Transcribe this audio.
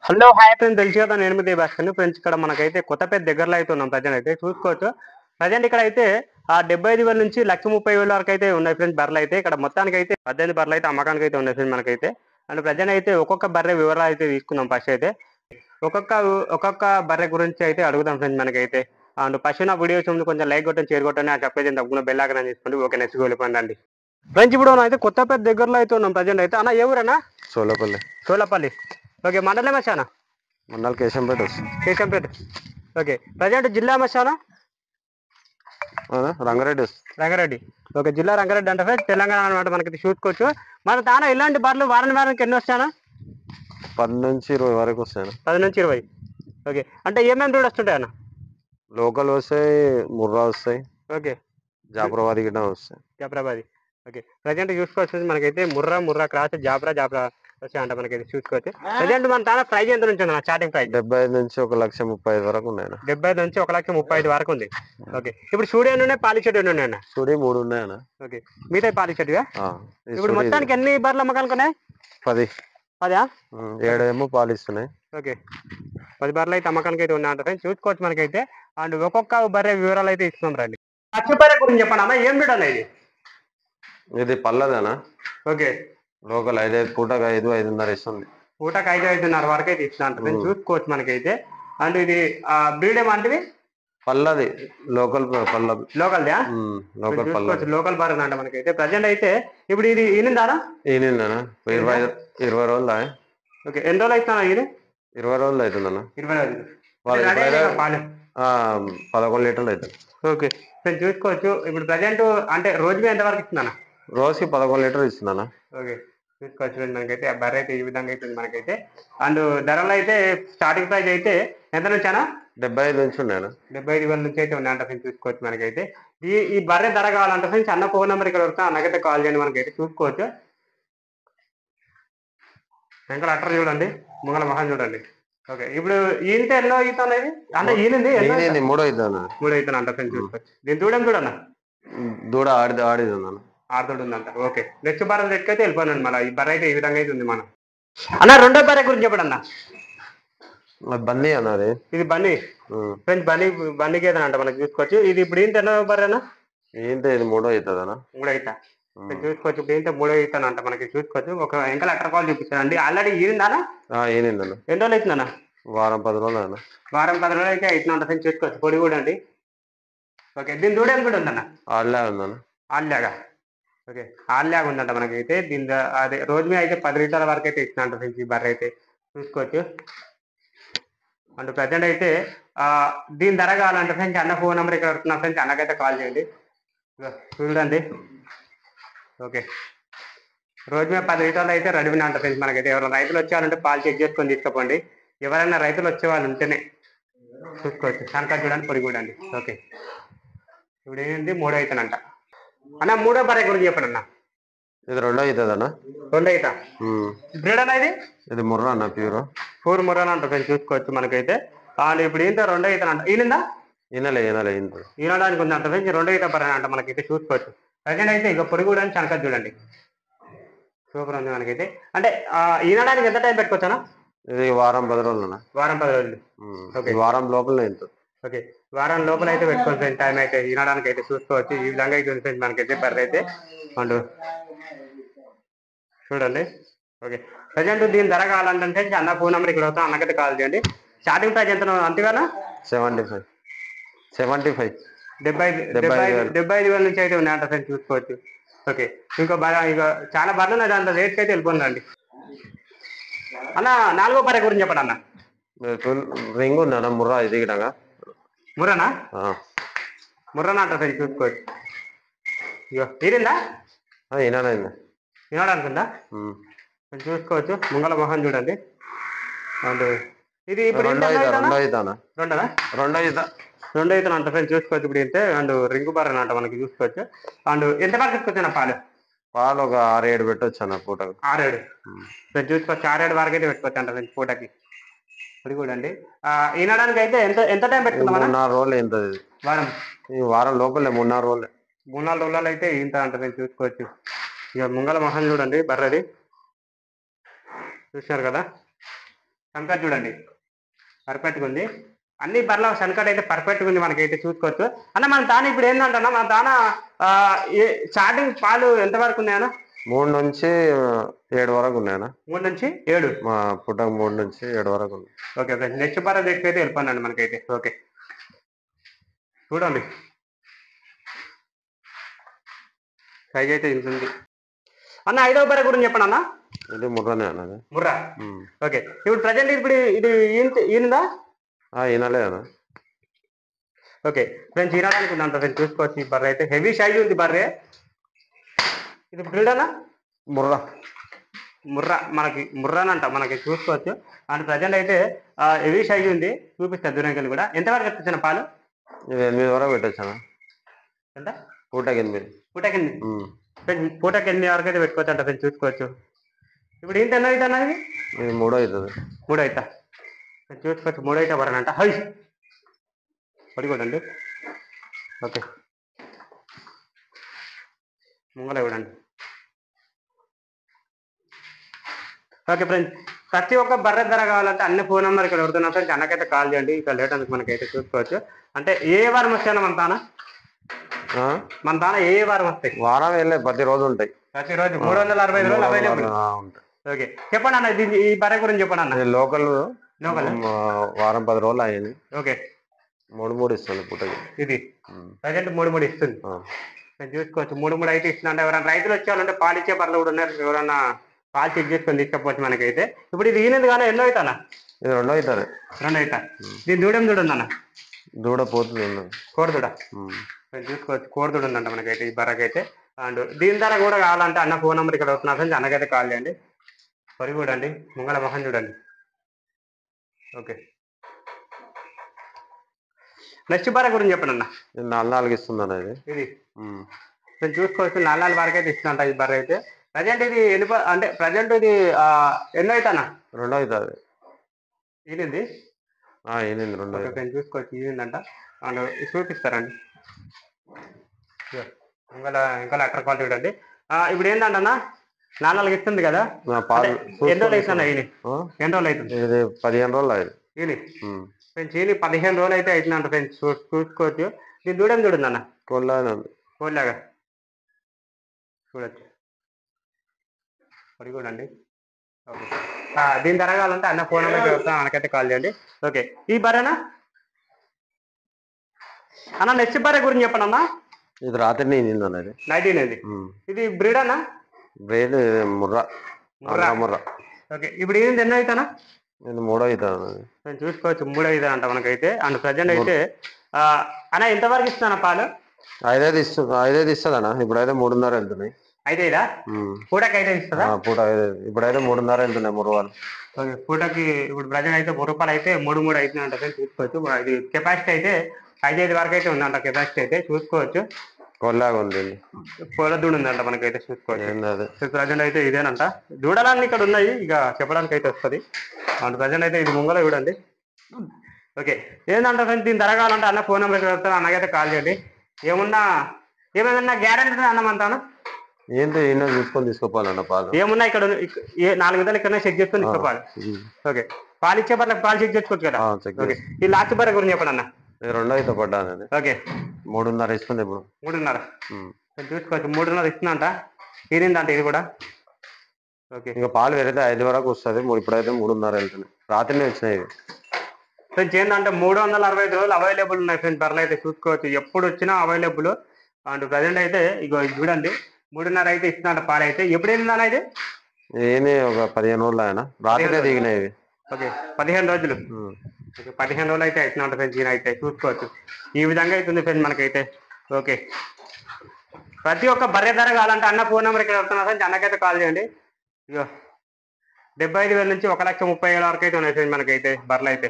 Hello hi friends, తెలుసు కదా నేను మీ భాస్కర్ ఫ్రెండ్స్. ఇక్కడ మనకైతే కొత్తపేట దగ్గరలో అయితే ఉన్నాం. ప్రజెంట్ అయితే చూసుకోవచ్చు. ప్రజెంట్ ఇక్కడ అయితే ఆ 75,000 నుంచి 1,30,000 వరకు అయితే ఉన్నాయి ఫ్రెండ్స్ బర్రెలు అయితే. ఇక్కడ మొత్తానికి అయితే 18 బర్రెలు అయితే అమ్మకానికి అయితే ఉన్నాయి ఫ్రెండ్స్ మనకైతే. అండ్ ప్రజెంట్ అయితే ఒక్కొక్క బర్రె వివరాలు అయితే తీసుకుందాం. ఫస్ట్ అయితే ఒక్కొక్క ఒక్కొక్క బర్రె గురించి అయితే అడుగుదాం ఫ్రెండ్స్ మనకైతే. అండ్ ఫస్ట్ నా వీడియోస్ ముందు కొంచెం లైక్ కొట్టండి, షేర్ కొట్టండి, ఆ చెప్పేది తప్పకుండా బెల్ ఐకాన్ తీసుకోండి. ఓకే, నెక్స్ట్ వెళ్ళిపోండి. ఫ్రెండ్స్ ఇప్పుడు మనం అయితే కొత్తపేట దగ్గరలో అయితే ఉన్నాం ప్రజెంట్ అయితే. అన్న ఏ ఊరన్నా? సోలపల్లి సోలపల్లి. ఓకే, మండలం వచ్చానా? మండల్ కేశంపేట వస్తుంది. కేశంపేట. ఓకే, ప్రజెంట్ జిల్లా మశానా? రంగారెడ్డి వస్తుంది. రంగారెడ్డి. ఓకే, జిల్లా రంగారెడ్డి అంటే తెలంగాణ అనమాట. మనకి చూసుకోవచ్చు. మన తాన ఇలాంటి బర్రెలు వారానికి ఎన్ని వస్తానా? 10 నుంచి 20 వరకు వస్తాయి. 10 నుంచి 20. ఓకే, అంటే ఏమేమి బ్రీడ్ వస్తుంటాయి అన్న? లోకల్ వస్తాయి, ముర్రా వస్తాయి, ఓకే, జాఫరాబాద్ గిట్ట వస్తాయి. జాఫరాబాద్. ఓకే, ప్రజెంట్ చూసుకోవచ్చు మనకైతే ముర్రా క్రాస్ జాఫరా వచ్చాయి అంట మనకైతే చూసుకోవచ్చు. ప్రజెంట్ మన తాన ప్రైజ్ ఎంత నుంచి ఉంది స్టార్టింగ్ ప్రైజ్? 75 నుంచి 1,35,000 వరకు ఉన్నాయి. 75 నుంచి 1,35,000 వరకు ఉంది. ఓకే, ఇప్పుడు స్టూడియో ఉన్నాయి, పాలిషెడ్ ఉన్నాయన్న? చూడి 3 ఉన్నాయన్న. ఓకే, మిగతా పాలిషెడ్గా. ఇప్పుడు చూడి మొత్తానికి ఎన్ని బర్రెలు అమ్మకానికి ఉన్నాయి? 10. అదా? 7 ఏమో పాలిస్తున్నాయి. ఓకే, 10 బర్రెలు అయితే అమ్మకానికి అయితే ఉన్నాయంట ఫ్రెండ్స్ చూసుకోవచ్చు మనకైతే. అండ్ ఒక్కొక్క బర్రె వివరాలు అయితే ఇస్తున్నాం రండి. పచ్చి బర్రె గురించి చెప్పండి అన్న, ఏం బిడ్ అన్న ఇది? ఇది పల్లదనా? ఓకే, లోకల్ 5 పూటకు 5-5.5 ఇస్తుంది. పూటకు 5-5.5 వరకు అయితే ఇస్తున్నా అంట ఫ్రెండ్స్ చూసుకోవచ్చు మనకైతే. అండ్ ఇది బ్రీడ్ ఏమంటివి? పల్లది, లోకల్ పల్లది. లోకల్దా? లోకల్ చూసుకోవచ్చు, లోకల్ బర్రె అంట మనకైతే. ప్రజెంట్ అయితే ఇప్పుడు ఇది ఈనిందానా? ఈయన 20 రోజులు. ఓకే, ఎన్ని రోజులు అవుతున్నా ఇది? 20 రోజులు అవుతుందన్న. 20 రోజులు. 11 లీటర్లు అవుతుంది. ఓకే, ఫ్రెండ్స్ చూసుకోవచ్చు. ఇప్పుడు ప్రజెంట్ అంటే రోజు ఎంత వరకు ఇస్తుందన్న? రోజుకి 11 లీటర్లు ఇస్తుందన్న. ఓకే, చూసుకోవచ్చు మనకైతే. ఆ బర్రె అయితే ఈ విధంగా అవుతుంది మనకైతే. అండ్ ధరలు అయితే స్టార్టింగ్ ప్రైస్ అయితే ఎంత నుంచానా? 75 నుంచి ఉన్నాయన్న. 75,000 నుంచి అయితే ఉన్నాయంట ఫ్రెండ్స్ చూసుకోవచ్చు మనకైతే. ఈ బర్రె ధర కావాలంటే ఫ్రెండ్స్ అన్న ఫోన్ నెంబర్ ఇక్కడ వరకు అన్నకైతే కాల్ చేయండి మనకైతే చూసుకోవచ్చు. వెంకట అట్టర్ చూడండి, ముంగల మహాన్ చూడండి. ఓకే, ఇప్పుడు ఈయనతో ఎన్నో ఈత అనేది అంటే ఈయనంది 3 అవుతుంది. 3 అవుతాను అంట ఫ్రెండ్స్ చూసుకోవచ్చు. దీని దూడం చూడన్న, దూడ ఆడిది ఉందన్న. ఆడుతోడు ఉందంట. ఓకే, నెక్స్ట్ బర్రె ఎక్కైతే వెళ్ళిపోయాను మళ్ళీ. ఈ బర్రె అయితే ఈ విధంగా అయితే ఉంది మనం. అన్న రెండో బర్రె గురించి చెప్పండి అన్న. బన్నీ అన్నది. ఇది బన్నీ ఫ్రెండ్స్, బన్నీ గేదె అంట మనకి చూసుకోవచ్చు. ఇది ఇప్పుడు ఏంటి ఎన్నో బర్రెనా? ఏంటి ఇది 3 అవుతుంది అన్న. 3 అవుతా చూసుకోవచ్చు. ఇప్పుడు ఏంటో 3 అవుతాను అంట మనకి చూసుకోవచ్చు. ఒక వెంకల అట్టర్ కాల్ చూపిస్తానండి. ఆల్రెడీ ఈరిందానా? ఏనిందన్న. ఎన్ని రోజులు అవుతుందన్న? వారం 10 రోజులు అన్న. వారం 10 రోజులు అయితే అవుతుందంట ఫ్రెండ్స్ చూసుకోవచ్చు. పొడి కూడా అండి. ఓకే, దీని దూడేం కూడా ఉందన్న? ఆడలే ఉందన్న. ఆల్లాగా. ఓకే, ఆల్లాగా ఉందంట మనకైతే. దీని అదే రోజు మీద అయితే 10 లీటర్ల వరకు అయితే ఇచ్చినట్టు ఫ్రెండ్స్ ఈ బర్రె అయితే చూసుకోవచ్చు. అంటే ప్రజెంట్ అయితే దీని ధర కావాలంటే ఫ్రెండ్స్ అన్న ఫోన్ నెంబర్ ఇక్కడ వస్తున్నా ఫ్రెండ్స్, అన్నకైతే కాల్ చేయండి. చూడండి. ఓకే, రోజు మీద 10 లీటర్లు అయితే రెడీ అంట ఫ్రెండ్స్ మనకైతే. ఎవరైనా రైతులు వచ్చేవాళ్ళంటే పాలు చెక్ చేసుకొని తీసుకోండి. ఎవరైనా రైతులు వచ్చేవాళ్ళు ఉంటేనే చూసుకోవచ్చు. కనుక చూడండి, పొడి చూడండి. ఓకే, ఇప్పుడు ఏంటి 3 అవుతానంట అన్న. 3వ బర్రె గురించి చెప్పండి అన్న. ఇది 2 అవుతుంది అన్న. 2 అవుతా బ్రీడ్ అన్న ఇది? ఇది ముర్రా అన్న, ప్యూర్ ముర్రా అంట ఫ్రెండ్స్ చూసుకోవచ్చు మనకైతే. ఇప్పుడు ఏంటో 2 అవుతానంట. ఈయనందా? ఈనడానికి ఉంది అంట ఫ్రెండ్స్. 2 అవుతా బర్రె అంట మనకైతే చూసుకోవచ్చు. ప్రజెంట్ అయితే ఇక పొడి కూడా కనుక చూడండి, సూపర్ ఉంది మనకైతే. అంటే ఈనడానికి ఎంత టైం పెట్టుకోవచ్చానా? ఇది వారం 10 రోజులు అన్న. వారం 10 రోజులు. ఓకే, వారం లోపల ఎంత? ఓకే, వారం లోపల అయితే పెట్టుకోవచ్చు ఫ్రెండ్స్. టైం అయితే ఈనడానికి అయితే చూసుకోవచ్చు. ఈ విధంగా అయితే ఉంది ఫ్రెండ్స్ మనకైతే బర్రె అయితే. అండ్ చూడండి. ఓకే, ప్రజెంట్ దీని ధర కావాలంటే అన్న ఫోన్ నెంబర్ ఇక్కడ వస్తాం, అన్నకైతే కాల్ చేయండి. స్టార్టింగ్ ప్రైస్ ఎంత అంతేగానా? 75. 75,000 నుంచి అయితే ఉన్నాయంట ఫ్రెండ్స్ చూసుకోవచ్చు. ఓకే, ఇక చాలా బర్రెలు ఉన్నాయి, దాంట్లో రేట్కి అయితే వెళ్ళిపోండి. అన్న 4వ బర్రె గురించి చెప్పండి అన్న. రింగ్ ఉంది అన్న, ముర్రా. ఇది ముర్రానా? ముర్రానా అంట ఫ్రెండ్స్ చూసుకోవచ్చు. ఇగో తీరిందా? వినడానికిందా చూసుకోవచ్చు. ముంగల మొహం చూడండి. అండ్ ఇది ఇప్పుడు 2 అవుతాను అంట ఫ్రెండ్స్ చూసుకోవచ్చు. ఇప్పుడు అయితే అండ్ రింగు బర్రె అంట మనకి చూసుకోవచ్చు. అండ్ ఎంత వరకు తీసుకొచ్చాను పాలు ఒక 6-7 పెట్టవచ్చు అన్న పూటకు. 6-7 చూసుకోవచ్చు. 6-7 వరకు అయితే పెట్టుకోవచ్చు అంట ఫ్రెండ్స్ పూటకి. అది కూడా అండి. ఈనడానికి అయితే ఎంత టైం పెట్టుకుందాం? 3-4 రోజులు ఎంత? వారం లోపలే 3-4 రోజులు. 3-4 రోజులు అయితే ఇంత అంట ఫ్రెండ్స్ చూసుకోవచ్చు. ఇక ముంగల మొహం చూడండి బర్రెది, చూసినారు కదా. సంకట్ చూడండి పర్ఫెక్ట్గా ఉంది. అన్ని బర్రెల సంకట్ అయితే పర్ఫెక్ట్గా ఉంది మనకైతే చూసుకోవచ్చు. అన్న మన దాని ఇప్పుడు ఏంటంటే మన దాన స్టార్టింగ్ పాలు ఎంత వరకు ఉన్నాయన్న? 3 నుంచి 7 వరకు ఉన్నాయన్న. 3 నుంచి 7 మా పుట్టకు 3 నుంచి 7 వరకు ఉంది. Okay okay. నెక్స్ట్ బర్రె దగ్గరికి అయితే వెళ్ళిపోండి మనకైతే. ఓకే చూడండి సైజ్ అయితే ఇంత ఉంది అన్న. 5వ బర్రె గురించి చెప్పండి అన్న. ఇది ముర్రానే అన్నది. ముర్రా. ఓకే ఇప్పుడు ప్రజెంట్ ఇప్పుడు ఇది ఈయనదా? ఈనలే అన్న. ఓకే ఫ్రెండ్స్ ఈనడానికి ఉందంట ఫ్రెండ్స్ చూసుకోవచ్చు. ఈ బర్రె అయితే హెవీ సైజ్ ఉంది బర్రె. ఇది బ్రీడ్ అన్న? ముర్రా. ముర్రా మనకి ముర్రానంట మనకి చూసుకోవచ్చు. అండ్ ప్రజెంట్ అయితే హెవీ సైజ్ ఉంది. చూపిస్తారు దూరంకెళ్ళి కూడా. ఎంతవరకు వచ్చాను పాలు? ఇది 8 వరకు పెట్టొచ్చాను. ఎంత? పూటకి 8. పూటకి 8. పూటకి 8 వరకు అయితే పెట్టుకోవచ్చు అంట ఫ్రెండ్స్ చూసుకోవచ్చు. ఇప్పుడు ఏంటి అన్న ఇది అన్నది? ఇది 3 అవుతుంది. 3 అవుతా చూసుకోవచ్చు. 3 అయితే బర్రెనంట. హై పడికోడండి. ఓకే ముంగల చూడండి. ఓకే ఫ్రెండ్స్ ప్రతి ఒక్క బర్రె ధర కావాలంటే అన్ని ఫోన్ నెంబర్ ఇక్కడ పెడుతున్నా ఫ్రెండ్స్. అన్నకైతే కాల్ చేయండి. ఇక్కడ లేట్ అందుకు మనకైతే చూసుకోవచ్చు. అంటే ఏ వారం వస్తాయన్న మన తాన? మన తాన ఏ వారం వస్తాయి? వారం వెళ్ళే ప్రతిరోజు ఉంటాయి. ప్రతిరోజు 365 రోజులు అవైలబుల్. ఓకే చెప్పండి అన్న ఈ బర్రె గురించి చెప్పండి అన్న. లోకల్ వారం 10 రోజులు అయ్యింది. ఓకే 3 ఇస్తుంది పుట్టకి. ఇది ప్రజెంట్ 3 ఇస్తుంది చూసుకోవచ్చు. 3 అయితే ఇస్తుంది అంటే ఎవరైనా రైతులు వచ్చేవాళ్ళంటే పాలు ఇచ్చే బర్రెలు కూడా ఉన్నారు. ఎవరన్నా పాలు చెక్ చేసుకొని తీసుకపోవచ్చు మనకైతే. ఇప్పుడు ఇది ఈయనది కానీ ఎన్నో అవుతానా? ఇది 2 అవుతుంది. 2 అవుతా. దీని దూడం చూడండి అన్న. దూడ పోతుంది. కోరదూడ చూసుకోవచ్చు. కోరదూడ ఉందంట మనకైతే ఈ బర్రెకైతే. అండ్ దీని ధర కూడా కావాలంటే అన్న ఫోన్ నెంబర్ ఇక్కడ వస్తున్నా ఫ్రెండ్స్. అన్నకైతే కాల్ చేయండి. పరి చూడండి ముంగళ మొహం చూడండి. ఓకే నెక్స్ట్ బర్రె గురించి చెప్పండి అన్న. 4 ఇస్తుంది అన్న. ఇది నేను చూసుకోవచ్చు. 4 వరకు అయితే ఇస్తుందంట ఈ బర్రె అయితే. ప్రజెంట్ ఇది అంటే ప్రజెంట్ ఇది ఎన్నో అవుతానా? 2 అవుతుంది. ఈనింది 2 నేను చూసుకోవచ్చు. ఈనిందంట. అండ్ చూపిస్తారండి ఇంకా అట్టర్ క్వాలిటీ చూడండి. ఇప్పుడు ఏంటంటన్నా 4 ఇస్తుంది కదా. ఎన్ని రోజులు అవుతున్నా ఈయన? ఎన్ని రోజులు అవుతుంది? 15 రోజులు అయింది. ఈయన ఫ్రెండ్స్ ఈయన 15 రోజులు అయితే అవుతుందంట ఫ్రెండ్స్ చూసుకోవచ్చు. దీని దూడం చూడండి అన్న. కోళ్ళగా చూడచ్చు. పడి చూడండి. ఓకే దీని ధర కావాలంటే అన్న ఫోన్ నెంబర్ వస్తాను. మనకైతే కాల్ చేయండి. ఓకే ఈ బర్రెనా అన్న? నెక్స్ట్ బర్రె గురించి చెప్పండి అన్న. ఇది రాత్రి నైట్ ఇది. ఇది బ్రీడ్ అన్న? బ్రీడ్ ముర్రా. ముర్రా. ఓకే ఇప్పుడు ఏంది ఎన్నో అవుతానా? 3 అవుతుంది. నేను చూసుకోవచ్చు. 3 అవుతుంది అంట మనకైతే. అండ్ ప్రజెంట్ అయితే అన్న ఎంతవరకు ఇస్తాను పాలు? 5 ఇస్తుంది అన్న. ఇప్పుడైతే 3.5 వెళ్తున్నాయి. 5 పూటకి 5 ఇస్తుందా? పూట ఇప్పుడైతే 3.5 వెళ్తున్నాయి. 3 రూపాయలు. ఓకే పూటకి ఇప్పుడు ప్రజెంట్ అయితే 3 రూపాయలు అయితే 3 అవుతుంది అంట చూసుకోవచ్చు. ఇది కెపాసిటీ అయితే 5 వరకు అయితే ఉందంట కెపాసిటీ అయితే చూసుకోవచ్చు. కొల్లాగా ఉంది. కోళ్ళ దూడ ఉందంట మనకైతే చూసుకోవచ్చు. ప్రజెంట్ అయితే ఇదేనంట. దూడలన్నీ ఇక్కడ ఉన్నాయి. ఇక చెప్పడానికి అయితే వస్తుంది. అండ్ ప్రజెంట్ అయితే ఇది ముంగల చూడండి. ఓకే ఏంటంటే ఫ్రెండ్స్ దీని ధర కావాలంటే అన్న ఫోన్ నెంబర్ వస్తాను. అన్నకైతే కాల్ చేయండి. ఏమైనా గ్యారెంటీ అన్నమంటాను. ఏంటో ఎన్నో చూసుకొని తీసుకోవాలన్న పాలు. ఏమున్నా ఇక్కడ 4 గంటలు ఇక్కడ చెక్ చేసుకొని తీసుకోవాలి. ఓకే పాలు ఇచ్చే బర్రెలకు పాలు చెక్ చేసుకోవచ్చు కదా. ఓకే ఈ లాస్ట్ బర్రె గురించి చెప్పండి అన్న. 2 అయితే పడ్డాను. ఓకే 3.5 ఇస్తుంది. ఇప్పుడు 3.5 చూసుకోవచ్చు. 3.5 ఇస్తుందంట. ఇరిందంట ఇది కూడా. ఓకే ఇంకా పాలు వేరైతే 5 వరకు వస్తుంది. ఇప్పుడైతే 3.5 వెళ్తున్నాయి. రాత్రినే వచ్చినాయి. ఫ్రెండ్స్ ఏంటంటే 365 రోజులు అవైలబుల్ ఉన్నాయి ఫ్రెండ్స్. బర్రెలు అయితే చూసుకోవచ్చు. ఎప్పుడు వచ్చినా అవైలబుల్. అండ్ ప్రజెంట్ అయితే ఇగో చూడండి 3.5 అయితే ఇస్తుందంట పాలు అయితే. ఎప్పుడు ఏంటన్నా ఇది? ఏమి ఒక 15 రోజులు ఆయన రాత్రినే దిగినాయి. ఓకే 15 రోజులు. 15 రోజులు అయితే అవుతుందంట ఫ్రెండ్స్. ఈయన అయితే చూసుకోవచ్చు. ఈ విధంగా అవుతుంది ఫ్రెండ్స్ మనకైతే. ఓకే ప్రతి ఒక్క బర్రె ధర కావాలంటే అన్న ఫోన్ నెంబర్ ఇక్కడ వస్తున్నా ఫ్రెండ్స్. అన్నకైతే కాల్ చేయండి. ఇగో 75,000 నుంచి 1,30,000 వరకు అయితే ఉన్నాయి ఫ్రెండ్స్ మనకైతే బర్రెలు అయితే.